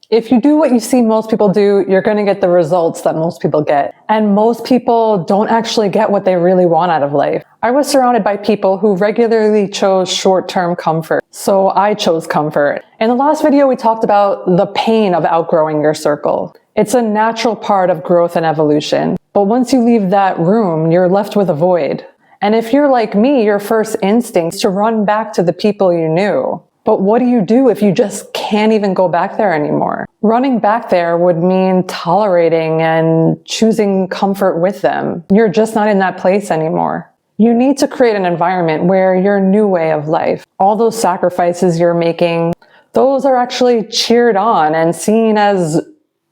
If you do what you see most people do, you're going to get the results that most people get. And most people don't actually get what they really want out of life. I was surrounded by people who regularly chose short-term comfort, so I chose comfort. In the last video, we talked about the pain of outgrowing your circle. It's a natural part of growth and evolution. But once you leave that room, you're left with a void. And if you're like me, your first instinct is to run back to the people you knew. But what do you do if you just can't even go back there anymore? Running back there would mean tolerating and choosing comfort with them. You're just not in that place anymore. You need to create an environment where your new way of life, all those sacrifices you're making, those are actually cheered on and seen as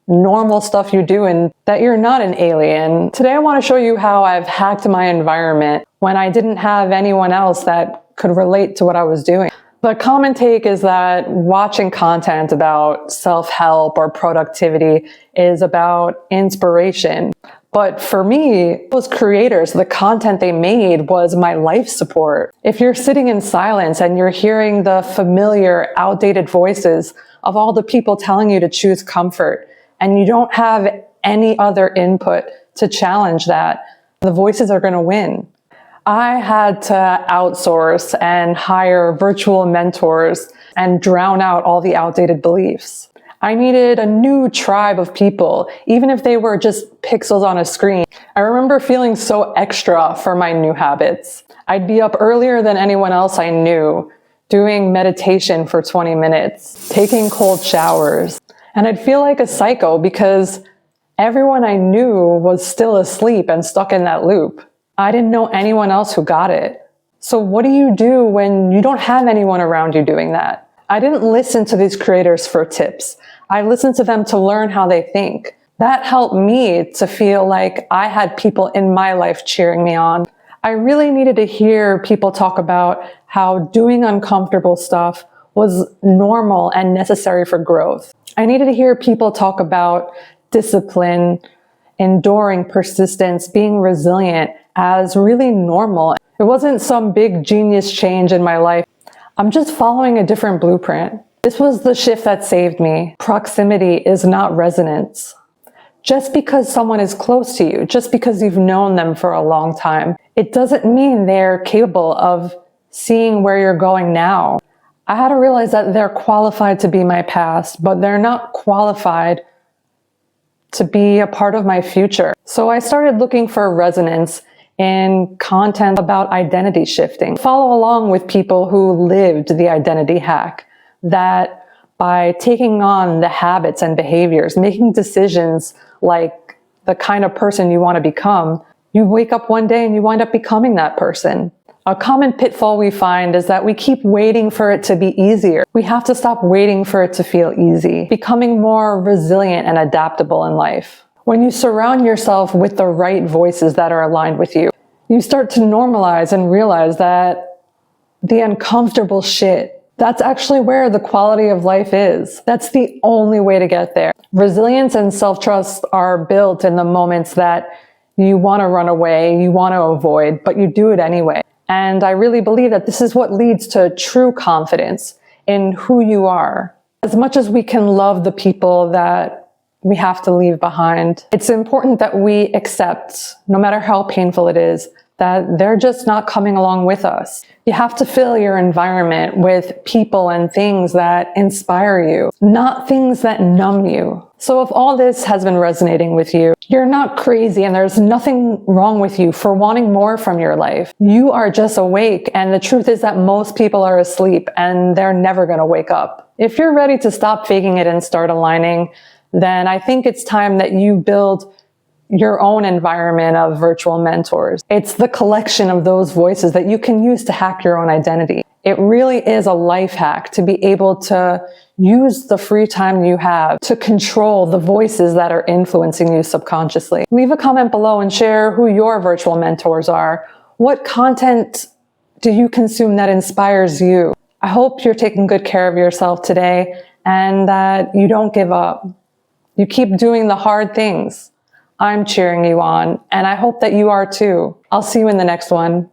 normal stuff you do and that you're not an alien. Today I want to show you how I've hacked my environment when I didn't have anyone else that could relate to what I was doing. The common take is that watching content about self-help or productivity is about inspiration. But for me, those creators, the content they made was my life support. If you're sitting in silence and you're hearing the familiar, outdated voices of all the people telling you to choose comfort, and you don't have any other input to challenge that, the voices are going to win. I had to outsource and hire virtual mentors and drown out all the outdated beliefs. I needed a new tribe of people, even if they were just pixels on a screen. I remember feeling so extra for my new habits. I'd be up earlier than anyone else I knew, doing meditation for 20 minutes, taking cold showers. And I'd feel like a psycho because everyone I knew was still asleep and stuck in that loop. I didn't know anyone else who got it. So what do you do when you don't have anyone around you doing that? I didn't listen to these creators for tips. I listened to them to learn how they think. That helped me to feel like I had people in my life cheering me on. I really needed to hear people talk about how doing uncomfortable stuff was normal and necessary for growth. I needed to hear people talk about discipline, enduring, persistence, being resilient as really normal. It wasn't some big genius change in my life. I'm just following a different blueprint. This was the shift that saved me. Proximity is not resonance. Just because someone is close to you, just because you've known them for a long time, it doesn't mean they're capable of seeing where you're going now. I had to realize that they're qualified to be my past, but they're not qualified to be a part of my future. So I started looking for resonance in content about identity shifting. Follow along with people who lived the identity hack, that by taking on the habits and behaviors, making decisions like the kind of person you want to become, you wake up one day and you wind up becoming that person. A common pitfall we find is that we keep waiting for it to be easier. We have to stop waiting for it to feel easy, becoming more resilient and adaptable in life. When you surround yourself with the right voices that are aligned with you, you start to normalize and realize that the uncomfortable shit, that's actually where the quality of life is. That's the only way to get there. Resilience and self-trust are built in the moments that you want to run away, you want to avoid, but you do it anyway. And I really believe that this is what leads to true confidence in who you are. As much as we can love the people that we have to leave behind, it's important that we accept, no matter how painful it is, that they're just not coming along with us. You have to fill your environment with people and things that inspire you, not things that numb you. So if all this has been resonating with you, you're not crazy and there's nothing wrong with you for wanting more from your life. You are just awake, and the truth is that most people are asleep and they're never going to wake up. If you're ready to stop faking it and start aligning, then I think it's time that you build your own environment of virtual mentors. It's the collection of those voices that you can use to hack your own identity. It really is a life hack to be able to use the free time you have to control the voices that are influencing you subconsciously. Leave a comment below and share who your virtual mentors are. What content do you consume that inspires you? I hope you're taking good care of yourself today and that you don't give up. You keep doing the hard things. I'm cheering you on, and I hope that you are too. I'll see you in the next one.